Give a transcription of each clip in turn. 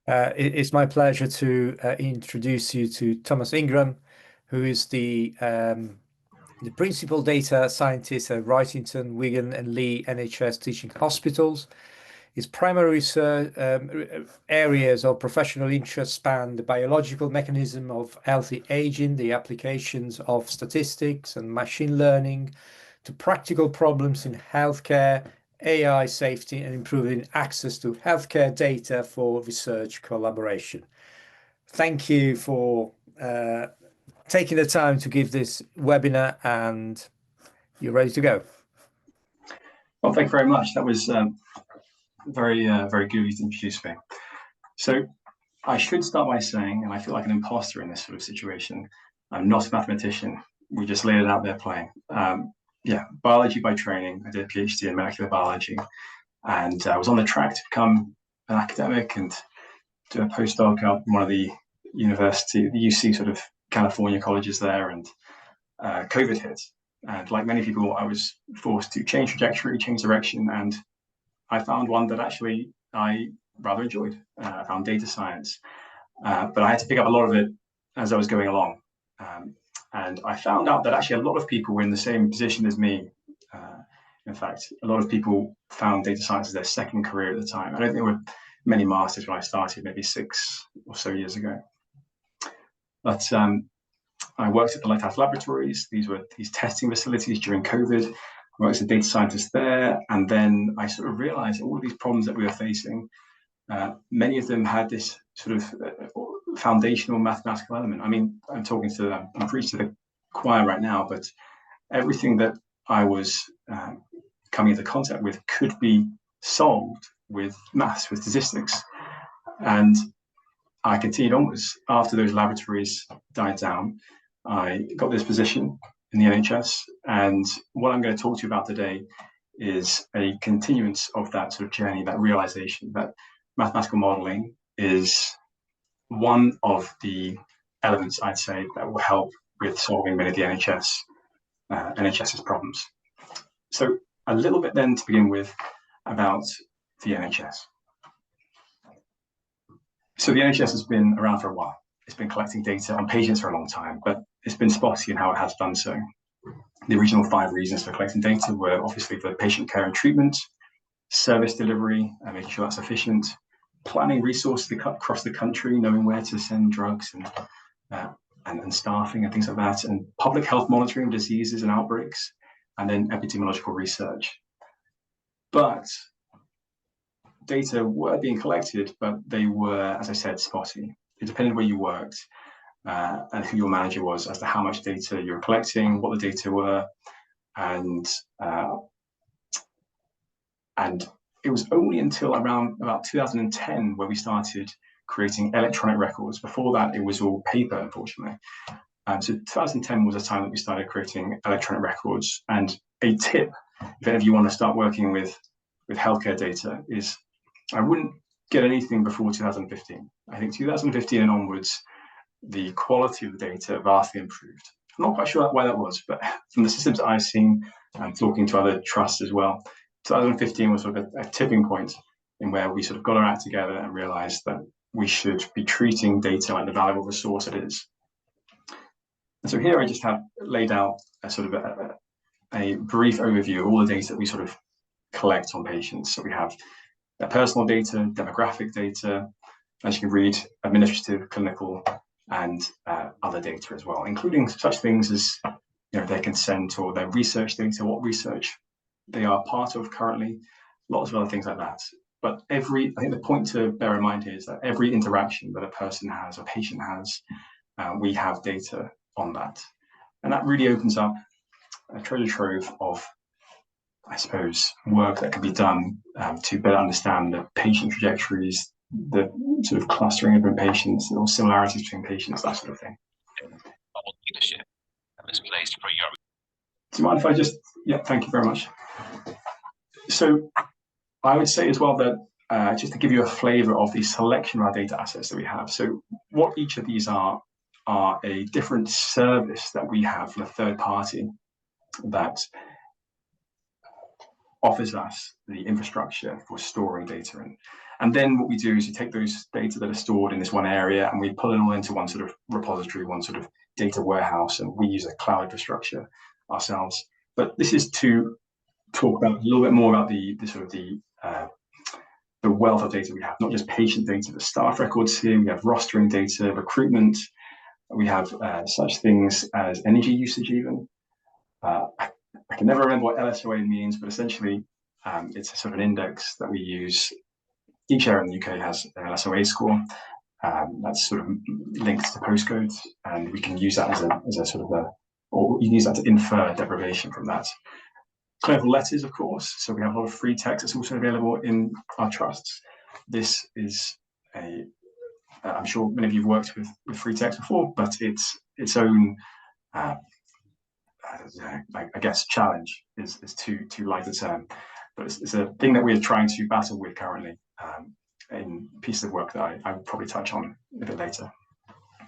It's my pleasure to introduce you to Thomas Ingram, who is the principal data scientist at Wrightington, Wigan, and Leigh NHS teaching hospitals. His primary research areas of professional interest span the biological mechanism of healthy aging, the applications of statistics and machine learning to practical problems in healthcare, AI safety, and improving access to healthcare data for research collaboration. Thank you for taking the time to give this webinar, and you're ready to go. Well, thank you very much. That was very good of you to introduce me. So I should start by saying, and I feel like an imposter in this sort of situation, I'm not a mathematician. We just laid it out there playing. Yeah, biology by training. I did a PhD in molecular biology, and I was on the track to become an academic and do a postdoc at one of the university, the UC sort of California colleges there, and COVID hit. And like many people, I was forced to change trajectory, change direction, and I found one that actually I rather enjoyed. I found data science, but I had to pick up a lot of it as I was going along. And I found out that actually a lot of people were in the same position as me. In fact, a lot of people found data science as their second career at the time. I don't think there were many masters when I started, maybe 6 or so years ago. But I worked at the Lighthouse Laboratories. These were these testing facilities during COVID. I worked as a data scientist there. And then I sort of realized all of these problems that we were facing, many of them had this sort of foundational mathematical element. I mean, I'm preaching to the choir right now, but everything that I was coming into contact with could be solved with maths, with statistics. And I continued onwards. After those laboratories died down, I got this position in the NHS. And what I'm going to talk to you about today is a continuance of that sort of journey, that realization that mathematical modeling is one of the elements, I'd say, that will help with solving many of the NHS's problems. So a little bit then to begin with about the NHS. So the NHS has been around for a while. It's been collecting data on patients for a long time, but it's been spotty in how it has done so. The original 5 reasons for collecting data were obviously for patient care and treatment, service delivery, making sure that's efficient, planning resources across the country, knowing where to send drugs and staffing and things like that, and public health monitoring of diseases and outbreaks, and then epidemiological research. But data were being collected, but they were, as I said, spotty. It depended where you worked and who your manager was as to how much data you were collecting, what the data were, and it was only until around about 2010 where we started creating electronic records. Before that, it was all paper, unfortunately. So 2010 was the time that we started creating electronic records. And a tip, if any of you want to start working with healthcare data, is I wouldn't get anything before 2015. I think 2015 and onwards, the quality of the data vastly improved. I'm not quite sure why that was, but from the systems that I've seen and talking to other trusts as well, 2015 was sort of a tipping point in where we sort of got our act together and realized that we should be treating data like the valuable resource it is. And so here I just have laid out a sort of a brief overview of all the data that we sort of collect on patients. So we have personal data, demographic data, as you can read, administrative, clinical, and other data as well, including such things as their consent or their research data, what research they are part of currently, lots of other things like that. But I think the point to bear in mind here is that every interaction that a person has, a patient has, we have data on that. And that really opens up a treasure trove of, I suppose, work that can be done to better understand the patient trajectories, the sort of clustering of different patients, or similarities between patients, that sort of thing. Leadership and this place for your. Do you mind if I just, thank you very much. So I would say as well that just to give you a flavor of the selection of our data assets that we have. So what each of these are a different service that we have from a third party that offers us the infrastructure for storing data in. And then what we do is you take those data that are stored in this one area and we pull it all into one sort of repository, one sort of data warehouse, and we use a cloud infrastructure ourselves. But this is to talk about a little bit more about the wealth of data we have, not just patient data, but staff records here. We have rostering data, recruitment. We have such things as energy usage even. I can never remember what LSOA means, but essentially it's a sort of an index that we use. Each area in the UK has an LSOA score that's sort of linked to postcodes, and we can use that as a sort of or you can use that to infer deprivation from that. Clinical letters, of course. So we have a lot of free text that's also available in our trusts. This is I'm sure many of you have worked with free text before, but it's its own, I guess, challenge is too light a term. But it's a thing that we're trying to battle with currently in pieces of work that I will probably touch on a bit later.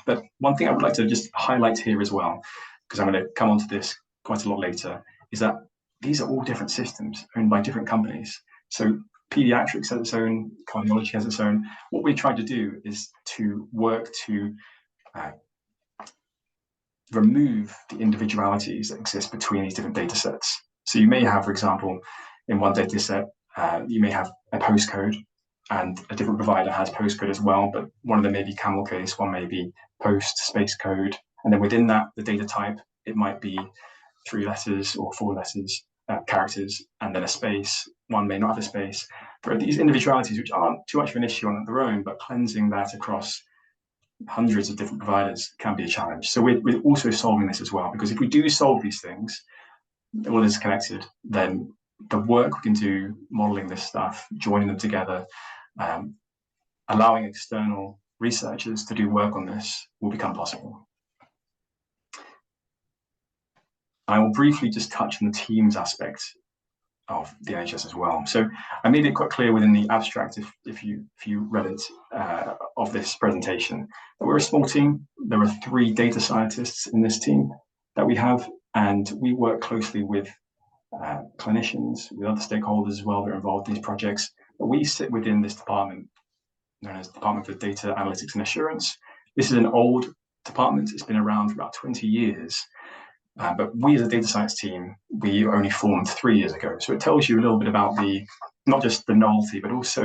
But one thing I would like to just highlight here as well, because I'm going to come onto this quite a lot later, is that these are all different systems owned by different companies. So pediatrics has its own, cardiology has its own. What we're trying to do is to work to remove the individualities that exist between these different data sets. So you may have, for example, in one data set, you may have a postcode and a different provider has postcode as well, but one of them may be camel case, one may be post space code. And then within that, the data type, it might be 3 letters or 4 letters, characters, and then a space. One may not have a space. There are these individualities which aren't too much of an issue on their own, but cleansing that across hundreds of different providers can be a challenge. So we're also solving this as well, because if we do solve these things, all is connected, then the work we can do modeling this stuff, joining them together, allowing external researchers to do work on this will become possible. I will briefly just touch on the teams aspect of the NHS as well. So I made it quite clear within the abstract, if you read it, of this presentation, that we're a small team. There are 3 data scientists in this team that we have, and we work closely with clinicians, with other stakeholders as well that are involved in these projects. But we sit within this department known as Department for Data Analytics and Assurance. This is an old department. It's been around for about 20 years. But we as a data science team, we only formed 3 years ago. So it tells you a little bit about not just the novelty, but also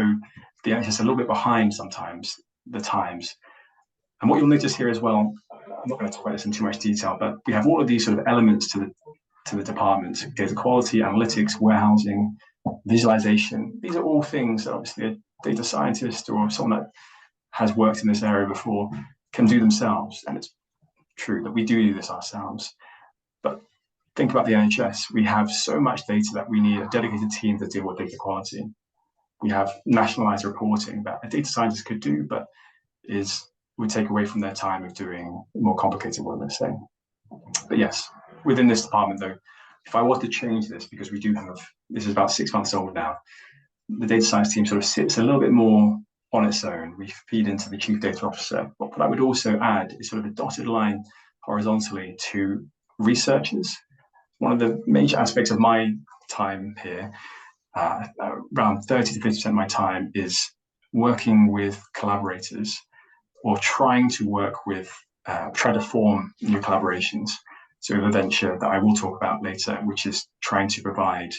the NHS a little bit behind sometimes the times. And what you'll notice here as well, I'm not going to talk about this in too much detail, but we have all of these sort of elements to the department: data quality, analytics, warehousing, visualization. These are all things that obviously a data scientist or someone that has worked in this area before can do themselves. And it's true that we do this ourselves. But think about the NHS. We have so much data that we need a dedicated team to deal with data quality. We have nationalized reporting that a data scientist could do, but would take away from their time of doing more complicated work, let's say. But yes, within this department though, if I was to change this, because we do have, this is about 6 months old now, the data science team sort of sits a little bit more on its own. We feed into the chief data officer. But what I would also add is sort of a dotted line horizontally to researchers. One of the major aspects of my time here, around 30 to 50% of my time, is working with collaborators or trying to form new collaborations. So we have a venture that I will talk about later, which is trying to provide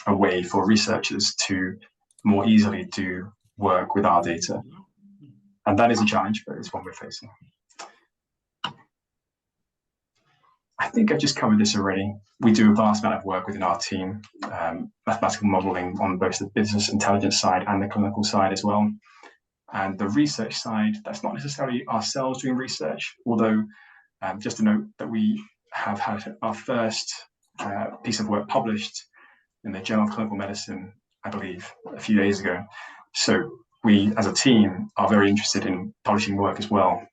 a way for researchers to more easily do work with our data. And that is a challenge, but it's one we're facing. I think I've just covered this already. We do a vast amount of work within our team, mathematical modeling on both the business intelligence side and the clinical side as well. And the research side, that's not necessarily ourselves doing research, although just to note that we have had our first piece of work published in the Journal of Clinical Medicine, I believe, a few days ago. So we, as a team, are very interested in publishing work as well.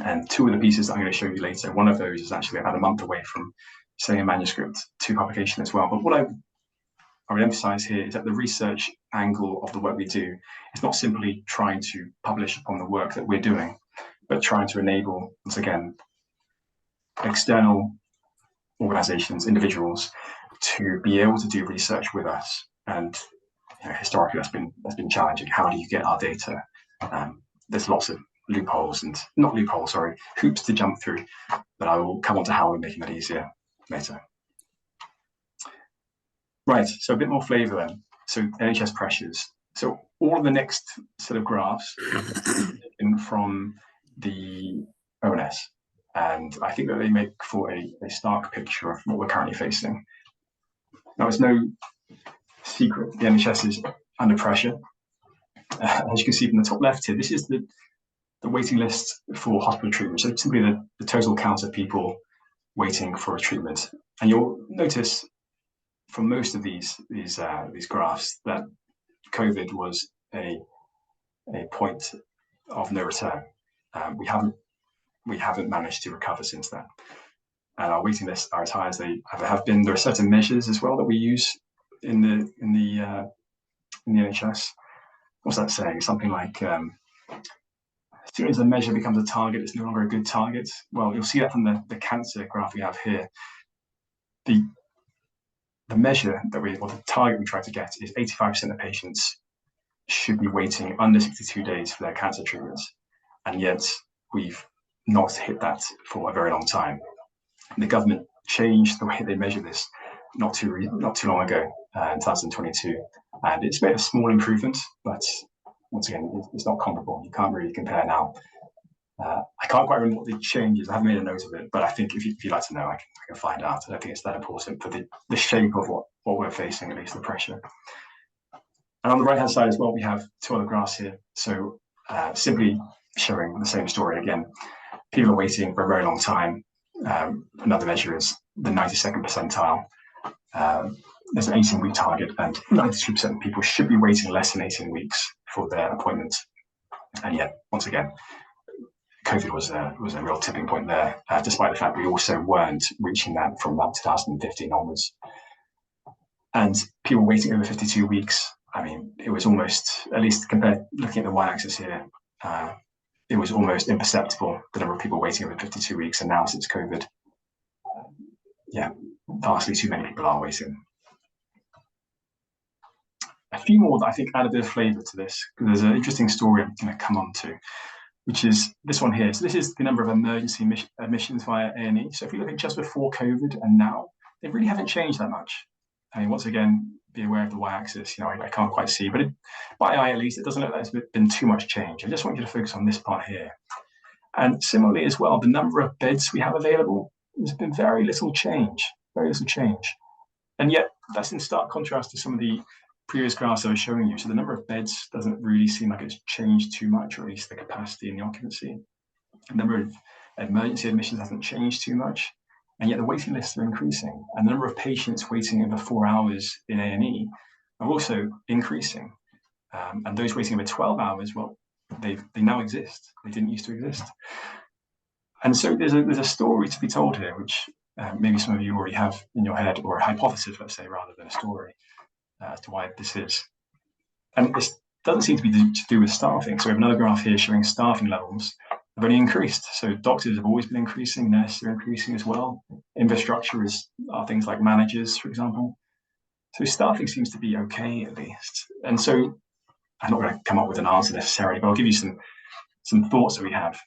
And 2 of the pieces that I'm going to show you later, one of those is actually about a month away from sending a manuscript to publication as well. But what I would emphasize here is that the research angle of the work we do is not simply trying to publish upon the work that we're doing, but trying to enable, once again, external organizations, individuals, to be able to do research with us. And historically that's been challenging. How do you get our data? There's lots of loopholes and not loopholes, sorry, hoops to jump through, but I will come on to how we're making that easier later. Right, so a bit more flavour then. So NHS pressures. So all of the next set of graphs taken from the ONS, and I think that they make for a stark picture of what we're currently facing. Now, it's no secret the NHS is under pressure. As you can see from the top left here, this is the waiting list for hospital treatment. So simply the total count of people waiting for a treatment. And you'll notice from most of these graphs that COVID was a point of no return. We haven't managed to recover since then. And our waiting lists are as high as they have been. There are certain measures as well that we use in the NHS. What's that saying? Something like, as soon as a measure becomes a target, it's no longer a good target. Well, you'll see that from the cancer graph we have here. The measure that or the target we try to get is 85% of patients should be waiting under 62 days for their cancer treatments. And yet we've not hit that for a very long time. The government changed the way they measure this not too long ago, in 2022, and it's made a small improvement, but once again, it's not comparable. You can't really compare now. I can't quite remember what the change is. I haven't made a note of it, but I think if you'd like to know, I can find out. I don't think it's that important for the shape of what we're facing, at least the pressure. And on the right-hand side as well, we have two other graphs here. So simply showing the same story again. People are waiting for a very long time. Another measure is the 92nd percentile. There's an 18-week target, and 92% of people should be waiting less than 18 weeks for their appointment. And yet, once again, COVID was a real tipping point there, despite the fact we also weren't reaching that from about 2015 onwards. And people waiting over 52 weeks, I mean, it was almost, at least compared, looking at the y-axis here, it was almost imperceptible, the number of people waiting over 52 weeks. And now since COVID, vastly too many people are waiting. A few more that I think add a bit of flavour to this, because there's an interesting story I'm going to come on to, which is this one here. So this is the number of emergency admissions via A&E. So if we look at just before COVID and now, they really haven't changed that much. I mean, once again, be aware of the y-axis. I can't quite see, but by eye at least, it doesn't look like there's been too much change. I just want you to focus on this part here. And similarly as well, the number of beds we have available, there's been very little change. And yet that's in stark contrast to some of the previous graphs I was showing you. So the number of beds doesn't really seem like it's changed too much, or at least the capacity and the occupancy. The number of emergency admissions hasn't changed too much. And yet the waiting lists are increasing, and the number of patients waiting over 4 hours in A&E are also increasing. And those waiting over 12 hours, well, they now exist. They didn't used to exist. And so there's a story to be told here, which maybe some of you already have in your head, or a hypothesis, let's say, rather than a story, as to why this is. And this doesn't seem to be to do with staffing. So we have another graph here showing staffing levels have only increased. So doctors have always been increasing, nurses are increasing as well. Infrastructure are things like managers, for example. So staffing seems to be okay, at least. And so I'm not going to come up with an answer necessarily, but I'll give you some thoughts that we have.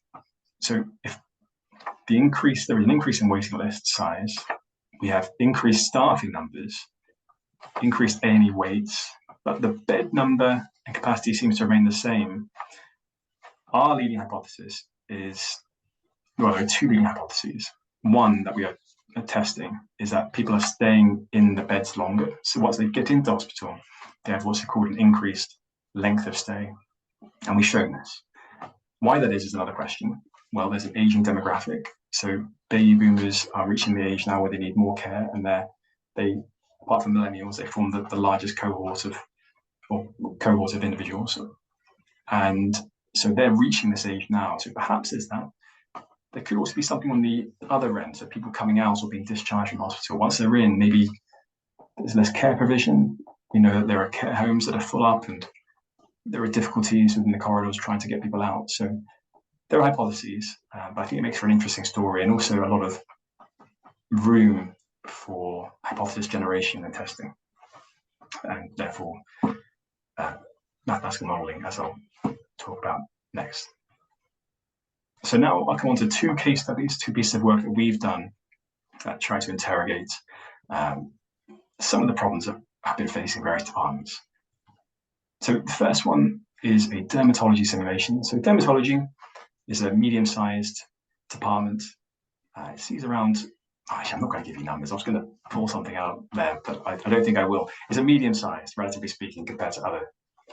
So if there is an increase in waiting list size, we have increased staffing numbers, increased A&E waits, but the bed number and capacity seems to remain the same. Our leading hypothesis is, well, there are two leading hypotheses. One that we are testing is that people are staying in the beds longer. So once they get into hospital, they have what's called an increased length of stay. And we've shown this. Why that is another question. Well, there's an aging demographic. So baby boomers are reaching the age now where they need more care, and they, apart from millennials, they form the largest cohort of individuals. And so they're reaching this age now. So perhaps there's that. There could also be something on the other end, so people coming out or being discharged from hospital. Once they're in, maybe there's less care provision. You know that there are care homes that are full up, and there are difficulties within the corridors trying to get people out. So there are hypotheses, but I think it makes for an interesting story, and also a lot of room for hypothesis generation and testing. And therefore, mathematical modeling, as I'll talk about next. So now I'll come on to two case studies, two pieces of work that we've done that try to interrogate some of the problems that have been facing various departments. So the first one is a dermatology simulation. So dermatology is a medium-sized department. It sees around, actually, I'm not going to give you numbers. I was going to pull something out there, but I don't think I will. It's a medium-sized, relatively speaking, compared to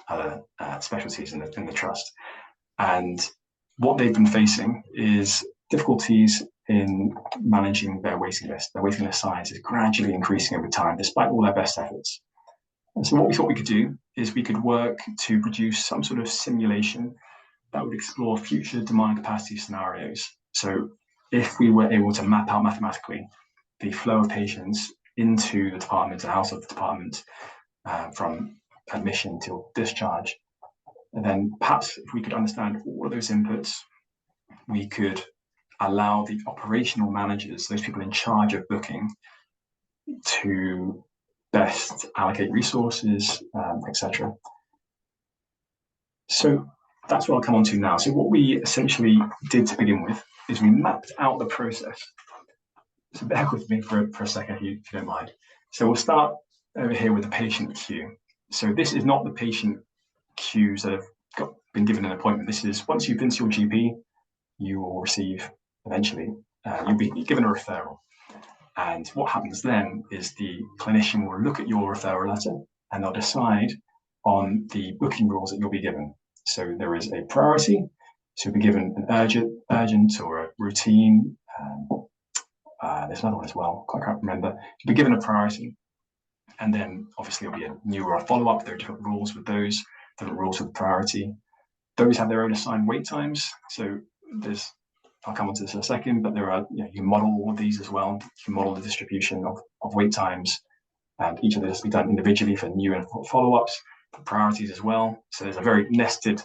other specialties in the trust. And what they've been facing is difficulties in managing their waiting list. Their waiting list size is gradually increasing over time, despite all their best efforts. And so what we thought we could do is we could work to produce some sort of simulation that would explore future demand capacity scenarios. So if we were able to map out mathematically the flow of patients into the department and out of the department from admission till discharge, and then perhaps if we could understand all of those inputs, we could allow the operational managers, those people in charge of booking, to best allocate resources, etc. So that's what I'll come on to now. So what we essentially did to begin with is we mapped out the process. So bear with me for a second, if you don't mind. So we'll start over here with the patient queue. So this is not the patient queues that have been given an appointment. This is once you've been to your GP, you will receive eventually, you'll be given a referral. And what happens then is the clinician will look at your referral letter and they'll decide on the booking rules that you'll be given. So there is a priority, so you'll be given an urgent or a routine. There's another one as well, I can't remember. You'll be given a priority, and then obviously there'll be a new or a follow-up. There are different rules with those, different rules with priority. Those have their own assigned wait times. So there's, I'll come on to this in a second, but there are, you model all of these as well. You can model the distribution of wait times, and each of those has to be done individually for new and follow-ups, for priorities as well. So there's a very nested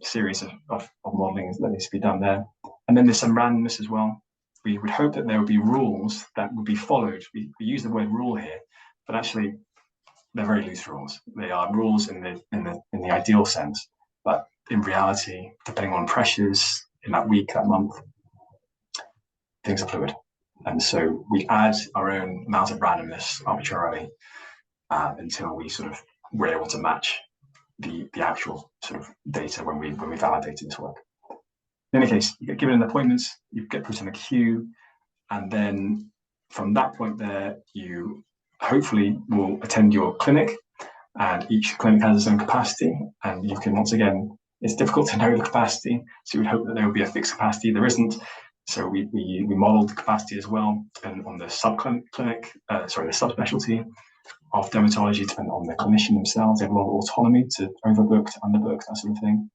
series of modeling that needs to be done there. And then there's some randomness as well. We would hope that there would be rules that would be followed. We use the word rule here, but actually they're very loose rules. They are rules in the ideal sense, but in reality, depending on pressures in that week, that month, things are fluid. And so we add our own amount of randomness arbitrarily until we sort of were able to match the actual sort of data when we validated this work. In any case, you get given an appointment, you get put in a queue, and then from that point there, you hopefully will attend your clinic, and each clinic has its own capacity, and you can, once again, it's difficult to know the capacity, so we would hope that there would be a fixed capacity. There isn't, so we modeled the capacity as well, depending on the the subspecialty of dermatology, depending on the clinician themselves. They have a lot of autonomy to overbook, to underbook, that sort of thing.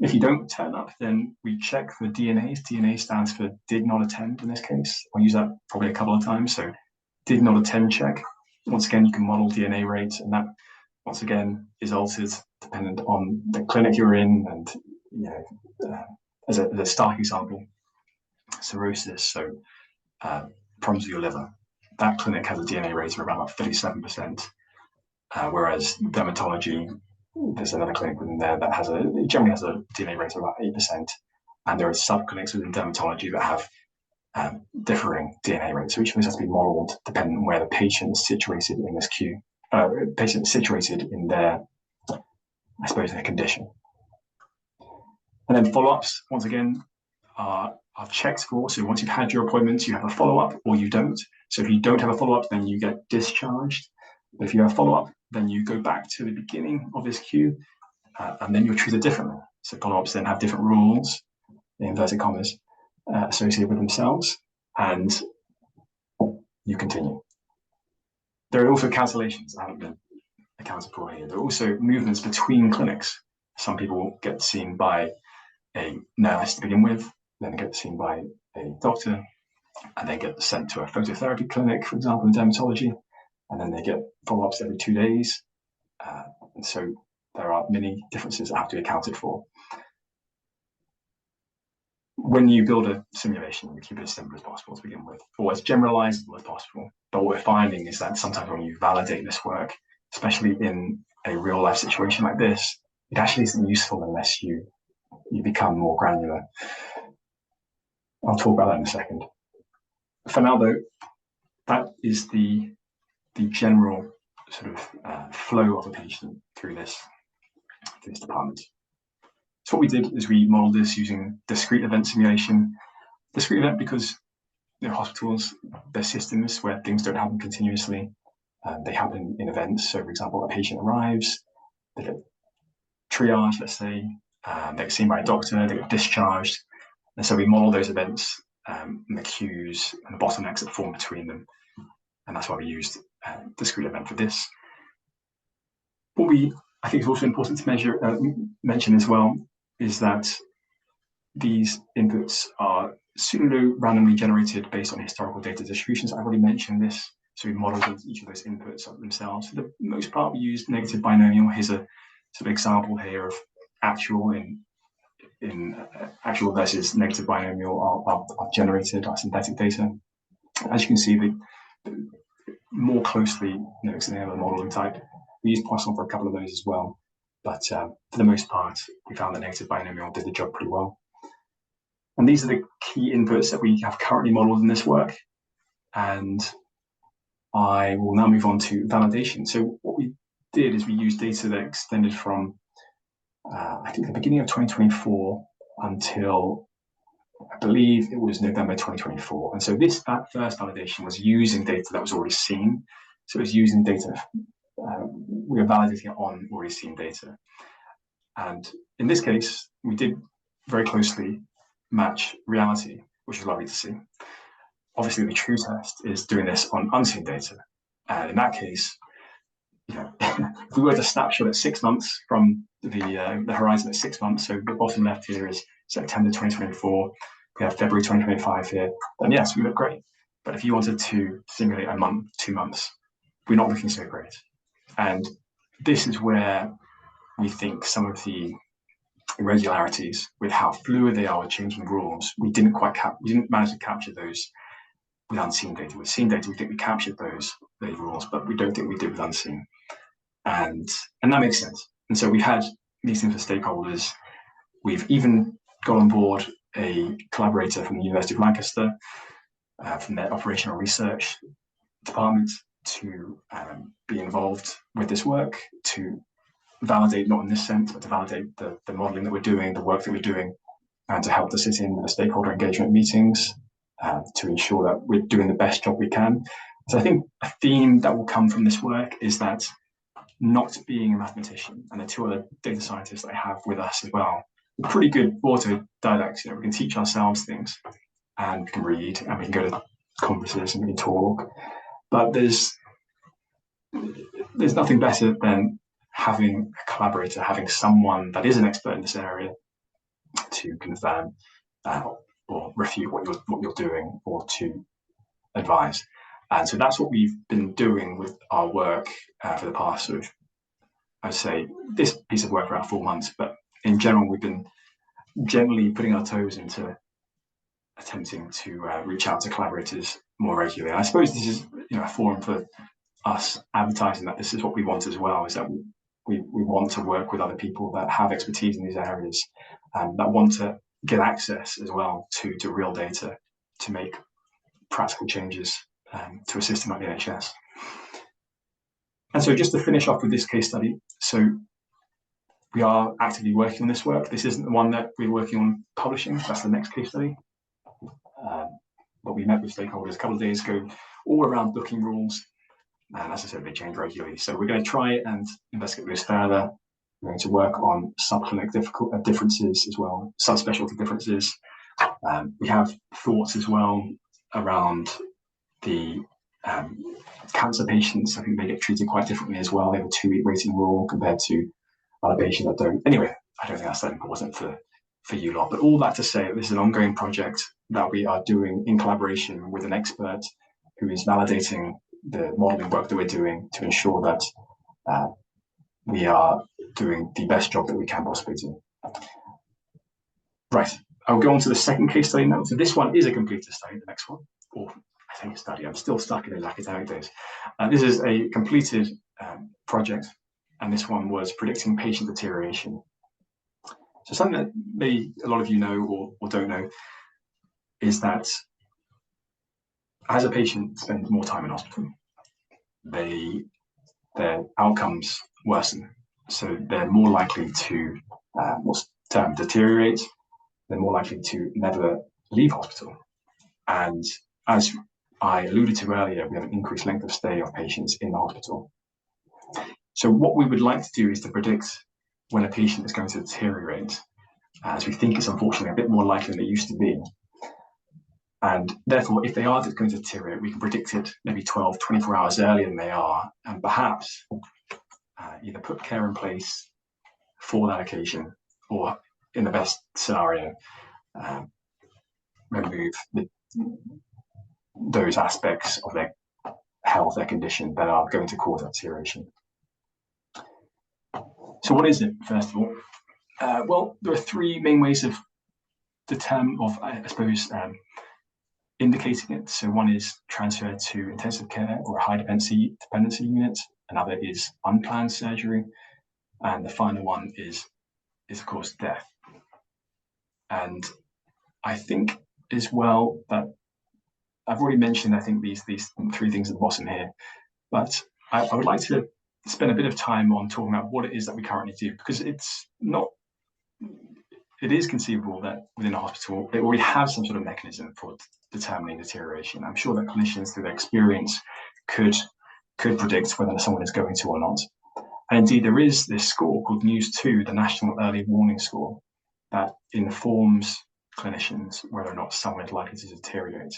If you don't turn up, then we check for DNAs. DNA stands for did not attend in this case. I'll use that probably a couple of times. So did not attend check. Once again, you can model DNA rates, and that once again is altered dependent on the clinic you're in, and as a stark example, cirrhosis, so problems with your liver. That clinic has a DNA rate of around about 37%, whereas dermatology, there's another clinic within there that generally has a DNA rate of about 8%, and there are sub-clinics within dermatology that have differing DNA rates. So each of those has to be modeled depending on where the patient is situated in this queue, patient is situated in their, I suppose, their condition. And then follow-ups, once again, are checked for. So once you've had your appointments, you have a follow-up or you don't. So if you don't have a follow-up, then you get discharged. But if you have a follow-up, then you go back to the beginning of this queue, and then you're treated differently. So follow-ups then have different rules, in inverted commas, associated with themselves, and you continue. There are also cancellations that haven't been accounted for here. There are also movements between clinics. Some people get seen by a nurse to begin with, then they get seen by a doctor, and they get sent to a phototherapy clinic, for example, in dermatology, and then they get follow-ups every 2 days. And so there are many differences that have to be accounted for. When you build a simulation, you keep it as simple as possible to begin with, or as generalizable as possible. But what we're finding is that sometimes when you validate this work, especially in a real life situation like this, it actually isn't useful unless you become more granular. I'll talk about that in a second. For now, though, that is the general sort of flow of a patient through this department. So what we did is we modeled this using discrete event simulation. Discrete event because hospitals, they're systems where things don't happen continuously. They happen in events. So, for example, a patient arrives, they get triaged, let's say, they get seen by a doctor, they get discharged. And so we model those events and the queues and the bottlenecks that form between them. And that's why we used discrete event for this. What I think is also important to mention as well is that these inputs are pseudo-randomly generated based on historical data distributions. I've already mentioned this. So we modeled each of those inputs themselves. For the most part, we used negative binomial. Here's a sort of example here of actual in actual versus negative binomial are generated, our synthetic data. As you can see, the more closely mimics any other modeling type. We used Poisson for a couple of those as well, but for the most part, we found that negative binomial did the job pretty well. And these are the key inputs that we have currently modeled in this work. And I will now move on to validation. So what we did is we used data that extended from, I think, the beginning of 2024 until, I believe it was November 2024. And so that first validation was using data that was already seen. So it was using data, we were validating it on already seen data. And in this case, we did very closely match reality, which is lovely to see. Obviously, the true test is doing this on unseen data. And in that case, if we were to snapshot at 6 months from the horizon at 6 months, so the bottom left here is September 2024, we have February 2025 here, then yes, we look great. But if you wanted to simulate a month, 2 months, we're not looking so great. And this is where we think some of the irregularities with how fluid they are with changing rules, we didn't manage to capture those with unseen data. With seen data, we think we captured those rules, but we don't think we did with unseen. And that makes sense. And so we've had meetings with stakeholders. We've even got on board a collaborator from the University of Lancaster, from their operational research department, to be involved with this work, to validate, not in this sense, but to validate the modeling that we're doing, the work that we're doing, and to help us sit in the stakeholder engagement meetings to ensure that we're doing the best job we can. So I think a theme that will come from this work is that not being a mathematician, and the two other data scientists that I have with us as well, we're pretty good autodidacts. We can teach ourselves things, and we can read, and we can go to conferences, and we can talk. But there's nothing better than having a collaborator, having someone that is an expert in this area to confirm or refute what you're doing, or to advise. And so that's what we've been doing with our work for the past sort of, I'd say, this piece of work around 4 months. But in general, we've been generally putting our toes into attempting to reach out to collaborators more regularly. And I suppose this is a forum for us advertising that this is what we want as well, is that we want to work with other people that have expertise in these areas, that want to get access as well to real data to make practical changes to a system like the NHS. And so just to finish off with this case study, so we are actively working on this work. This isn't the one that we're working on publishing, that's the next case study. But we met with stakeholders a couple of days ago, all around booking rules. And as I said, they change regularly. So we're going to try and investigate this further. We're going to work on subclinic differences as well, subspecialty differences. We have thoughts as well around the cancer patients. I think they get treated quite differently as well. They have a 2-week waiting rule compared to other patients that don't. Anyway, I don't think that's that important for you lot. But all that to say, this is an ongoing project that we are doing in collaboration with an expert who is validating the modeling work that we're doing to ensure that we are doing the best job that we can possibly do. Right, I'll go on to the second case study now. So this one is a completed study, the next one, or I think a study. I'm still stuck in those academic days. This is a completed project, and this one was predicting patient deterioration. So something that maybe a lot of you know or don't know is that as a patient spends more time in hospital, their outcomes worsen. So they're more likely to what's termed deteriorate. They're more likely to never leave hospital. And as I alluded to earlier, we have an increased length of stay of patients in the hospital. So what we would like to do is to predict when a patient is going to deteriorate, as we think it's unfortunately a bit more likely than it used to be. And therefore, if they are going to deteriorate, we can predict it maybe 12, 24 hours earlier than they are, and perhaps either put care in place for that occasion, or in the best scenario, remove those aspects of their health, their condition that are going to cause that deterioration. So what is it, first of all? Well, there are three main ways of indicating it. So one is transfer to intensive care or a high dependency unit. Another is unplanned surgery. And the final one is of course death. And I think as well that I've already mentioned, I think these three things at the bottom here, but I would like to spend a bit of time on talking about what it is that we currently do, because it is conceivable that within a hospital, they already have some sort of mechanism for determining deterioration. I'm sure that clinicians through their experience could predict whether someone is going to or not. And indeed, there is this score called NEWS2, the National Early Warning Score, that informs clinicians whether or not someone is likely to deteriorate.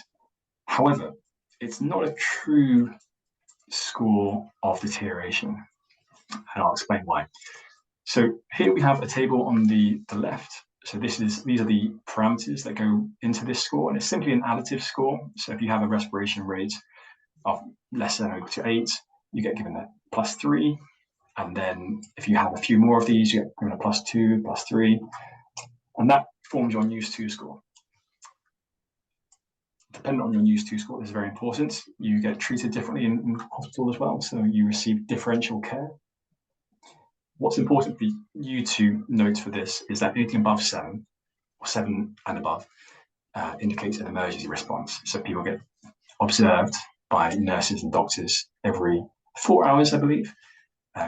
However, it's not a true score of deterioration, and I'll explain why. So here we have a table on the left. So these are the parameters that go into this score, and it's simply an additive score. So if you have a respiration rate of less than or equal to 8, you get given a +3. And then if you have a few more of these, you get given a +2, +3. And that forms your NEWS2 score. Depending on your NEWS2 score, this is very important. You get treated differently in hospital as well, so you receive differential care. What's important for you to note for this is that anything above 7, or 7 and above, indicates an emergency response. So people get observed by nurses and doctors every 4 hours, I believe,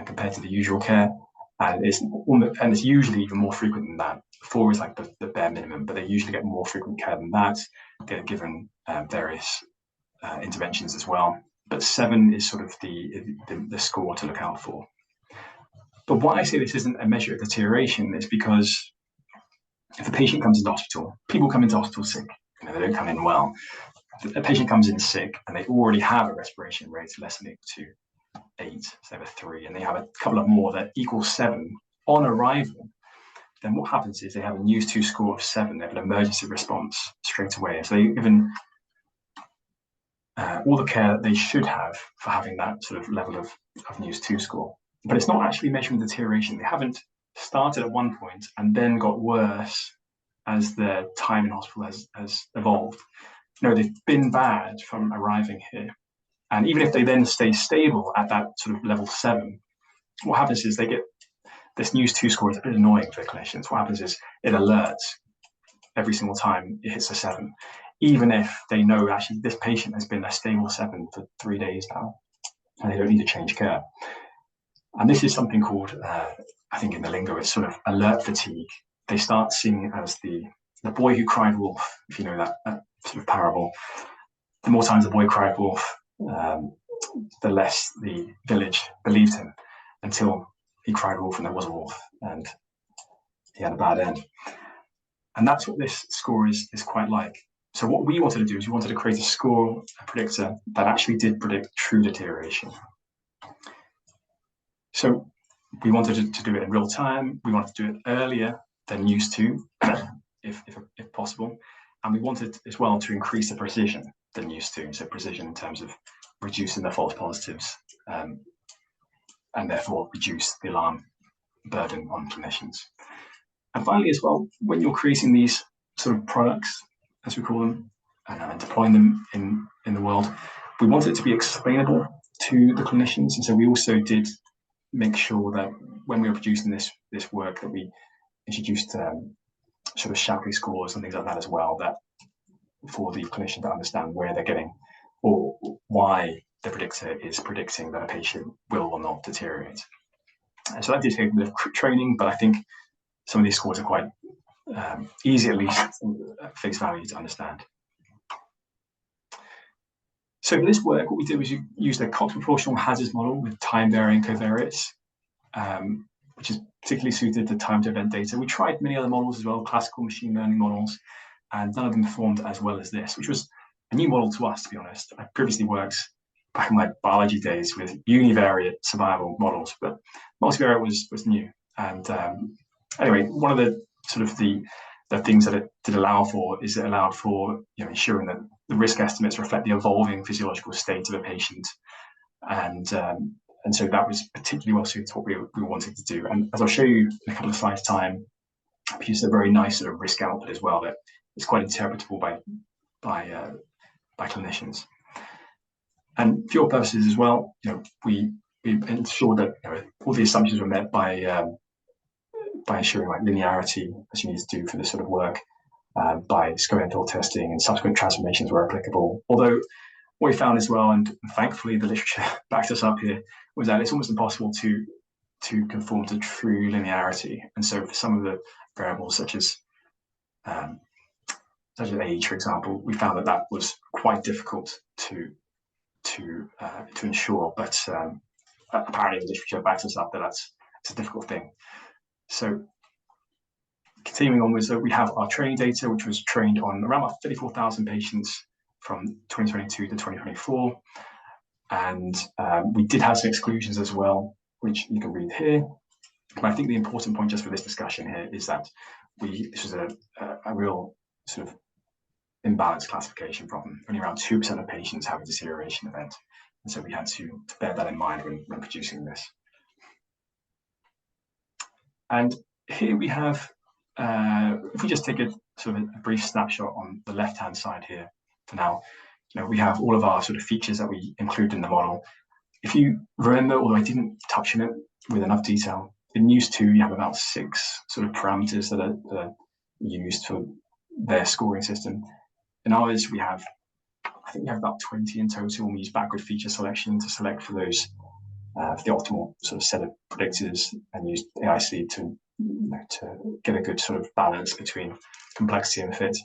compared to the usual care. And it's usually even more frequent than that. 4 is like the bare minimum, but they usually get more frequent care than that. They're given various interventions as well. But 7 is sort of the score to look out for. But why I say this isn't a measure of deterioration is because if a patient comes into hospital, people come into hospital sick, they don't come in well. If a patient comes in sick and they already have a respiration rate less than equal to 8, so they have a 3, and they have a couple of more that equal 7 on arrival, then what happens is they have a NEWS2 score of 7, they have an emergency response straight away. So they're given all the care that they should have for having that sort of level of NEWS2 score. But it's not actually measuring deterioration. They haven't started at one point and then got worse as their time in hospital has evolved. No, they've been bad from arriving here. And even if they then stay stable at that sort of level 7, what happens is they get this NEWS2 score is a bit annoying for the clinicians. What happens is it alerts every single time it hits a 7, even if they know actually this patient has been a stable 7 for 3 days now, and they don't need to change care. And this is something called, I think in the lingo, it's sort of alert fatigue. They start seeing it as the boy who cried wolf, if you know that sort of parable. The more times the boy cried wolf, the less the village believed him, until he cried wolf and there was a wolf, and he had a bad end. And that's what this score is quite like. So what we wanted to do is we wanted to create a score, a predictor, that actually did predict true deterioration. So we wanted to do it in real time. We wanted to do it earlier than NEWS2, if possible. And we wanted as well to increase the precision than NEWS2, so precision in terms of reducing the false positives, and therefore reduce the alarm burden on clinicians. And finally as well, when you're creating these sort of products, as we call them, and deploying them in the world, we want it to be explainable to the clinicians. And so we also did make sure that when we were producing this work, that we introduced sort of Shapley scores and things like that as well, that for the clinician to understand where they're getting or why the predictor is predicting that a patient will or not deteriorate. And so that did take a bit of training, but I think some of these scores are quite easy, at least at face value, to understand. So for this work, what we did was you used a Cox proportional hazards model with time-varying covariates, which is particularly suited to time-to-event data. We tried many other models as well, classical machine learning models, and none of them performed as well as this, which was a new model to us, to be honest. I previously worked back in my biology days with univariate survival models, but multivariate was new. And anyway, one of the sort of the things that it did allow for is it allowed for ensuring that the risk estimates reflect the evolving physiological state of a patient, and so that was particularly well suited to what we wanted to do. And as I'll show you in a couple of slides' time, we produced a very nice sort of risk output as well that is quite interpretable by clinicians. And for your purposes as well, we ensured that all the assumptions were met by ensuring like linearity, as you need to do for this sort of work, by scoping testing, and subsequent transformations were applicable. Although what we found as well, and thankfully the literature backs us up here, was that it's almost impossible to conform to true linearity. And so for some of the variables such as age, for example, we found that was quite difficult to ensure. But apparently the literature backs us up that it's a difficult thing. So continuing onwards, we have our training data, which was trained on around about 34,000 patients from 2022 to 2024. And we did have some exclusions as well, which you can read here. But I think the important point just for this discussion here is that this was a real sort of imbalanced classification problem. Only around 2% of patients have a deterioration event. And so we had to bear that in mind when producing this. And here we have, if we just take a sort of a brief snapshot on the left-hand side here for now, we have all of our sort of features that we include in the model. If you remember, although I didn't touch on it with enough detail, in News 2, you have about 6 sort of parameters that are used for their scoring system. In ours, I think we have about 20 in total. We use backward feature selection to select for those, for the optimal sort of set of predictors, and use AIC to get a good sort of balance between complexity and fit.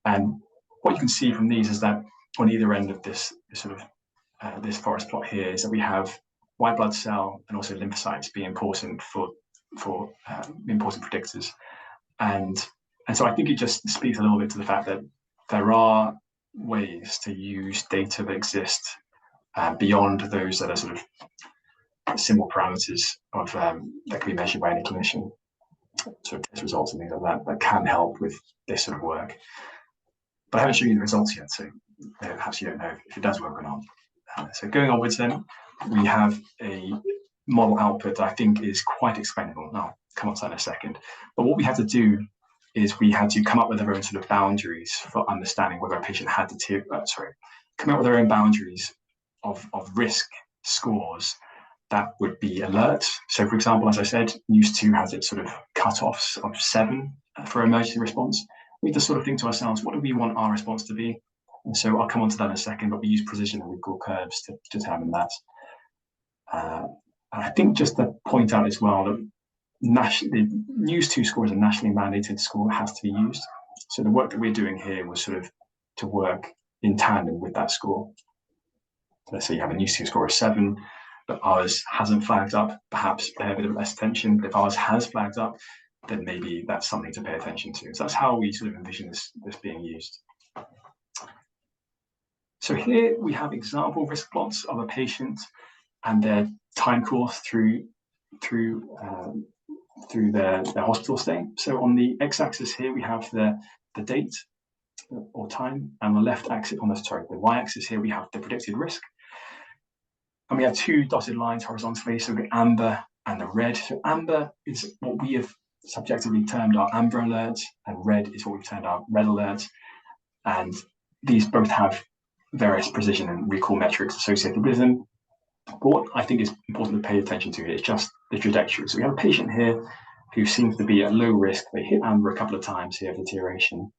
And what you can see from these is that on either end of this sort of this forest plot here is that we have white blood cell and also lymphocytes being important for important predictors. And so I think it just speaks a little bit to the fact that there are ways to use data that exist beyond those that are sort of simple parameters of that can be measured by any clinician, sort of test results and things like that can help with this sort of work. But I haven't shown you the results yet, so perhaps you don't know if it does work or not. So going onwards then, we have a model output that I think is quite explainable. I'll come on to that in a second. But what we had to do is we had to come up with our own sort of boundaries for understanding whether a patient had come up with our own boundaries of risk scores that would be alert. So for example, as I said, News 2 has its sort of cutoffs of 7 for emergency response. We just sort of think to ourselves, what do we want our response to be? And so I'll come on to that in a second, but we use precision and recall curves to determine that. And I think just to point out as well that the News 2 score is a nationally mandated score that has to be used. So the work that we're doing here was sort of to work in tandem with that score. Let's say you have a News 2 score of 7, but ours hasn't flagged up, perhaps pay a bit of less attention. But if ours has flagged up, then maybe that's something to pay attention to. So that's how we sort of envision this being used. So here we have example risk plots of a patient and their time course through their hospital stay. So on the x-axis here we have the date or time, and the left axis the y-axis here we have the predicted risk. And we have 2 dotted lines horizontally, so the amber and the red. So amber is what we have subjectively termed our amber alerts, and red is what we've termed our red alerts. And these both have various precision and recall metrics associated with them. But what I think is important to pay attention to is just the trajectory. So we have a patient here who seems to be at low risk. They hit amber a couple of times here of deterioration.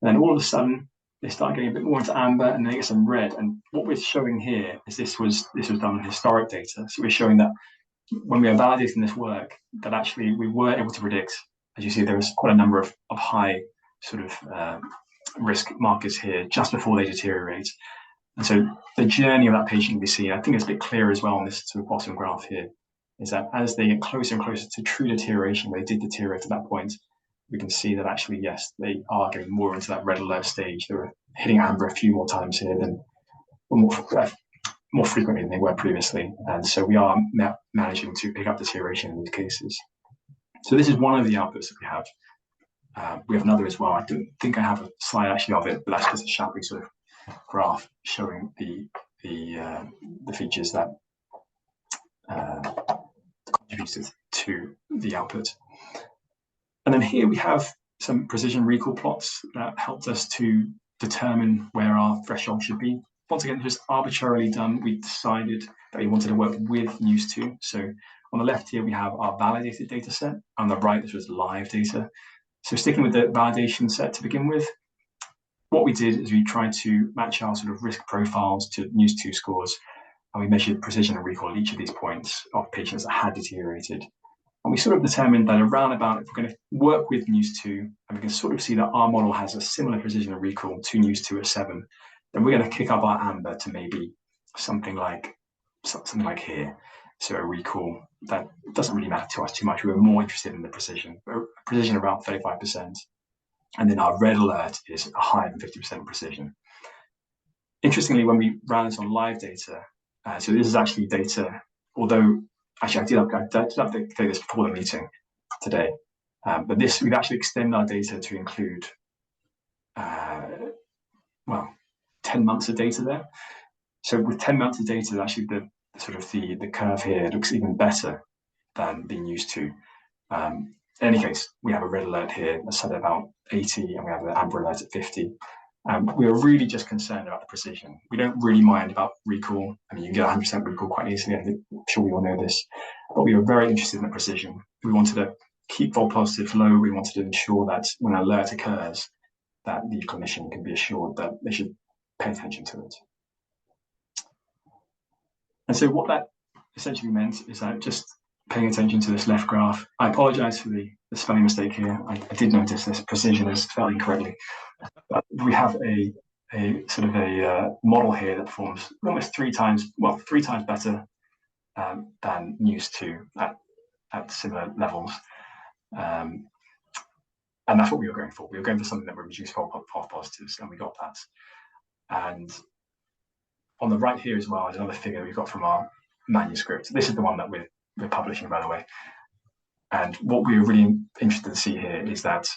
And then all of a sudden, they start getting a bit more into amber and they get some red. And what we're showing here is this was done on historic data. So we're showing that when we are validating this work, that actually we were able to predict, as you see, there was quite a number of high sort of risk markers here just before they deteriorate. And so the journey of that patient can be seen. I think it's a bit clearer as well on this sort of bottom graph here, is that as they get closer and closer to true deterioration, where they did deteriorate at that point, we can see that actually, yes, they are getting more into that red alert stage. They were hitting amber a few more times here than more frequently than they were previously. And so we are managing to pick up deterioration in these cases. So this is one of the outputs that we have. We have another as well. I don't think I have a slide actually of it, but that's just a shadowy sort of graph showing the features that contributed to the output. And then here we have some precision recall plots that helped us to determine where our threshold should be. Once again, just arbitrarily done, we decided that we wanted to work with News2. So on the left here, we have our validated data set. On the right, this was live data. So sticking with the validation set to begin with, what we did is we tried to match our sort of risk profiles to News2 scores, and we measured precision and recall at each of these points of patients that had deteriorated. And we sort of determined that around about, if we're going to work with News2, and we can sort of see that our model has a similar precision and recall to News2 at 7, then we're going to kick up our amber to maybe something like here. So a recall that doesn't really matter to us too much. We were more interested in the precision around 35%. And then our red alert is a higher than 50% precision. Interestingly, when we ran this on live data, so this is actually data, although actually I did update this before the meeting today, but we've actually extended our data to include, 10 months of data there. So with 10 months of data, actually the curve here looks even better than the News2. In any case, we have a red alert here that's set at about 80, and we have an amber alert at 50. We are really just concerned about the precision. We don't really mind about recall. I mean, you can get 100% recall quite easily. I'm sure we all know this, but we were very interested in the precision. We wanted to keep false positives low. We wanted to ensure that when an alert occurs, that the clinician can be assured that they should pay attention to it. And so what that essentially meant is that just paying attention to this left graph. I apologize for the spelling mistake here. I did notice this precision is spelled incorrectly. But we have a sort of a model here that performs almost three times better than News2 at similar levels. And that's what we were going for. We were going for something that would reduce false positives, and we got that. And on the right here as well is another figure we've got from our manuscript. This is the one that we're publishing, by the way. And what we're really interested to see here is that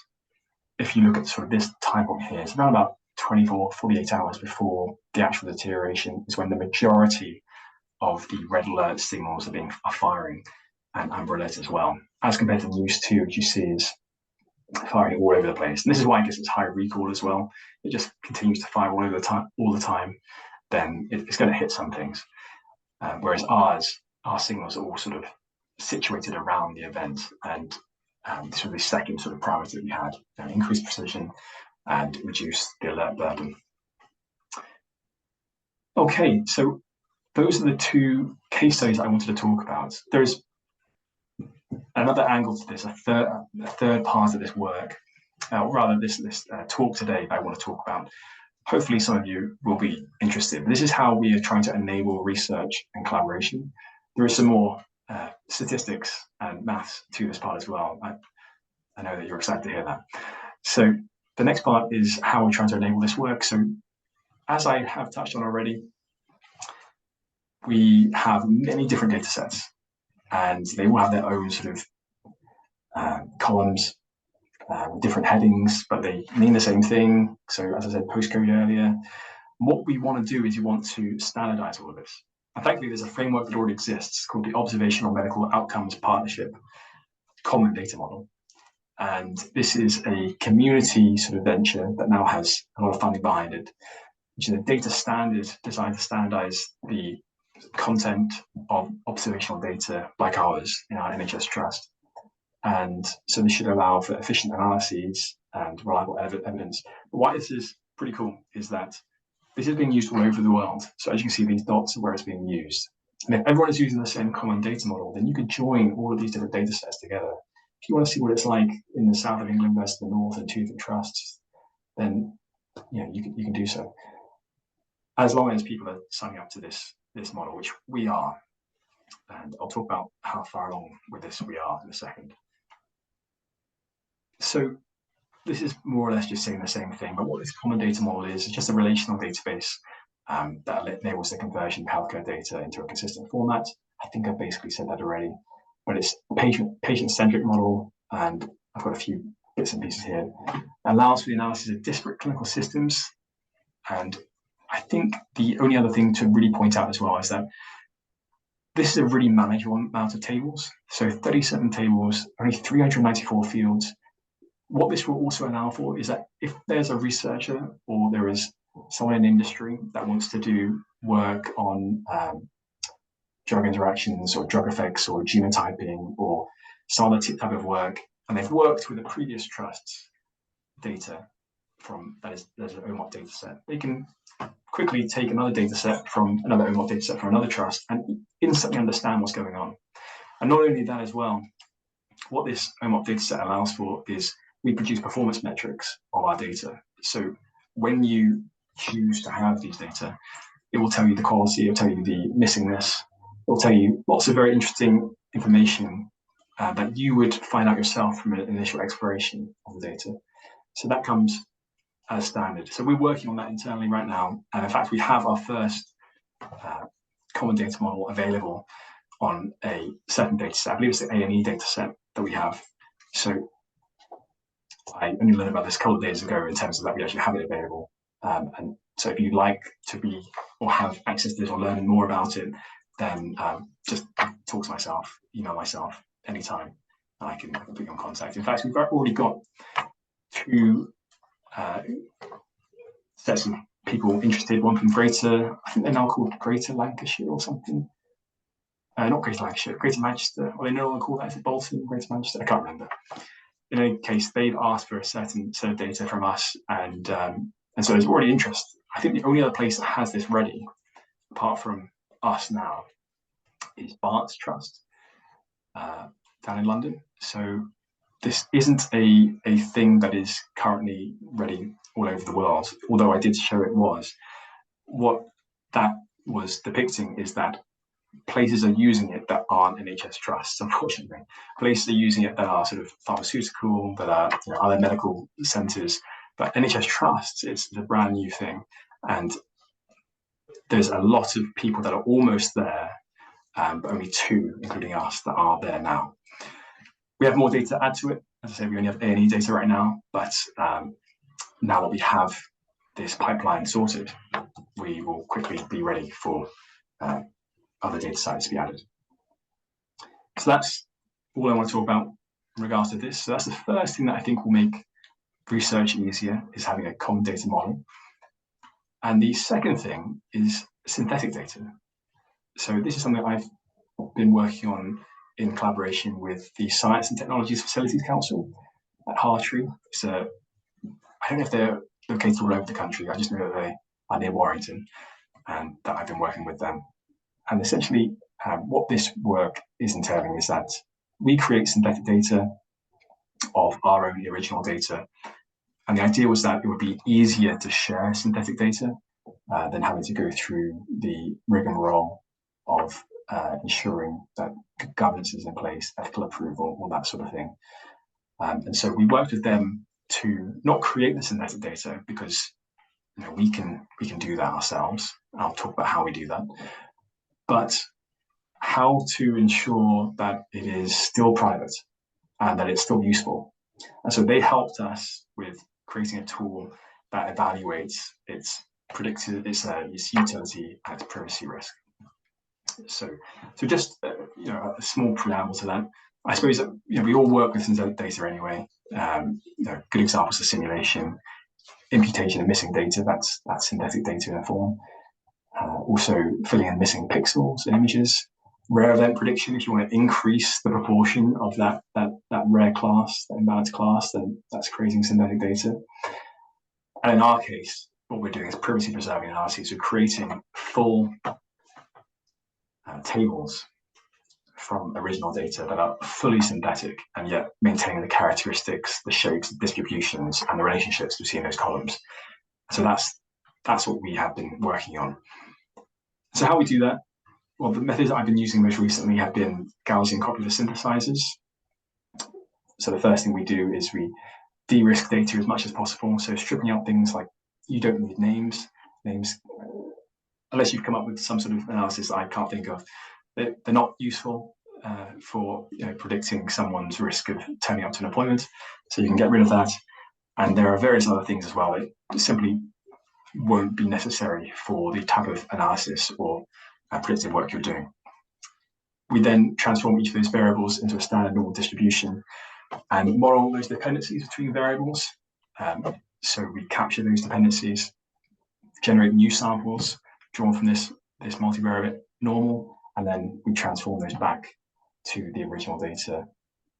if you look at sort of this time point here, it's around about 24, 48 hours before the actual deterioration is when the majority of the red alert signals are firing, and amber alert as well, as compared to News2, which you see is firing all over the place. And this is why I guess it's high recall as well. It just continues to fire all the time. Then it's going to hit some things. Whereas our signals are all sort of situated around the event, and this was the second sort of parameter that we had: increased precision and reduce the alert burden. Okay, so those are the two case studies I wanted to talk about. There's another angle to this, a third part of this work, or rather this talk today that I want to talk about. Hopefully some of you will be interested. This is how we are trying to enable research and collaboration. There is some more statistics and maths to this part as well. I know that you're excited to hear that. So the next part is how we're trying to enable this work. So as I have touched on already, we have many different data sets, and they all have their own sort of columns, different headings, but they mean the same thing. So as I said, postcode earlier, what we want to do is we want to standardize all of this. And thankfully, there's a framework that already exists called the Observational Medical Outcomes Partnership Common Data Model. And this is a community sort of venture that now has a lot of funding behind it, which is a data standard designed to standardize the content of observational data like ours in our NHS trust. And so this should allow for efficient analyses and reliable evidence. But why this is pretty cool is that this is being used all over the world. So as you can see, these dots are where it's being used. And if everyone is using the same common data model, then you could join all of these different data sets together. If you want to see what it's like in the south of England versus the north and two different trusts, then you can do so. As long as people are signing up to this model, which we are. And I'll talk about how far along with this we are in a second. So this is more or less just saying the same thing, but what this common data model is just a relational database that enables the conversion of healthcare data into a consistent format. I think I've basically said that already, but it's a patient-centric model, and I've got a few bits and pieces here. It allows for the analysis of disparate clinical systems, and I think the only other thing to really point out as well is that this is a really manageable amount of tables. So 37 tables, only 394 fields. What this will also allow for is that if there's a researcher or there is someone in industry that wants to do work on drug interactions or drug effects or genotyping or some other type of work, and they've worked with a previous trust's data from there's an OMOP data set, they can quickly take another data set from another OMOP data set from another trust and instantly understand what's going on. And not only that as well, what this OMOP data set allows for is we produce performance metrics of our data. So when you choose to have these data, it will tell you the quality, it will tell you the missingness, it will tell you lots of very interesting information that you would find out yourself from an initial exploration of the data. So that comes as standard. So we're working on that internally right now. And in fact, we have our first common data model available on a certain data set. I believe it's the A&E data set that we have. So I only learned about this a couple of days ago in terms of that we actually have it available. And so if you'd like to be or have access to this or learn more about it, then just talk to myself, email myself anytime, and I can put you in contact. In fact, we've already got two sets of people interested, one from Greater, I think they're now called Greater Lancashire or something. Not Greater Lancashire, Greater Manchester, or they no longer call that, is it Bolton, Greater Manchester? I can't remember. In any case, they've asked for a certain set of data from us, and so there's already interest. I think the only other place that has this ready, apart from us now, is Bart's Trust down in London. So this isn't a thing that is currently ready all over the world, although I did show it was. What that was depicting is that places are using it that aren't NHS trusts, unfortunately. Places are using it that are sort of pharmaceutical, that are other medical centres, but NHS trusts, it's a brand new thing. And there's a lot of people that are almost there, but only two, including us, that are there now. We have more data to add to it. As I say, we only have A&E data right now, but now that we have this pipeline sorted, we will quickly be ready for other data sets to be added. So that's all I want to talk about in regards to this. So that's the first thing that I think will make research easier, is having a common data model. And the second thing is synthetic data. So this is something I've been working on in collaboration with the Science and Technologies Facilities Council at Hartree. I don't know if they're located all over the country. I just know that they are near Warrington, and that I've been working with them. And essentially, what this work is entailing is that we create synthetic data of our own original data. And the idea was that it would be easier to share synthetic data than having to go through the rigmarole of ensuring that governance is in place, ethical approval, all that sort of thing. And so we worked with them to not create the synthetic data, because we can do that ourselves. I'll talk about how we do that. But how to ensure that it is still private and that it's still useful. And so they helped us with creating a tool that evaluates its utility and its privacy risk. So just a small preamble to that. I suppose that we all work with synthetic data anyway. Good examples of simulation, imputation of missing data. That's synthetic data in a form. Also filling in missing pixels in images. Rare event prediction, if you want to increase the proportion of that rare class, that imbalanced class, then that's creating synthetic data. And in our case, what we're doing is privacy preserving analyses. We're creating full tables from original data that are fully synthetic and yet maintaining the characteristics, the shapes, the distributions, and the relationships between those columns. So that's what we have been working on. So how we do that? Well, the methods I've been using most recently have been Gaussian copyleft synthesizers. So the first thing we do is we de-risk data as much as possible. So stripping out things like you don't need names, unless you've come up with some sort of analysis that I can't think of. They're not useful for predicting someone's risk of turning up to an appointment. So you can get rid of that. And there are various other things as well that simply won't be necessary for the type of analysis or predictive work you're doing. We then transform each of those variables into a standard normal distribution and model those dependencies between variables. So we capture those dependencies, generate new samples drawn from this multivariate normal, and then we transform those back to the original data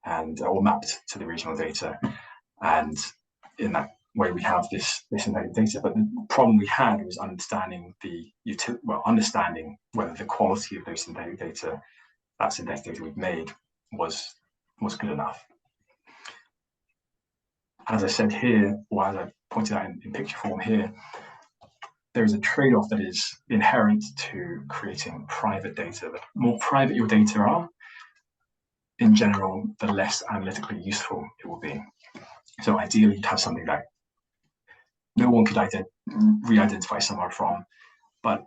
or mapped to the original data. And in that way, we have this synthetic data. But the problem we had was understanding whether the quality of those synthetic data, that synthetic data we've made, was good enough. As I said here, or as I pointed out in picture form here, there is a trade-off that is inherent to creating private data. The more private your data are, in general, the less analytically useful it will be. So ideally, you'd have something that no one could re-identify someone from, but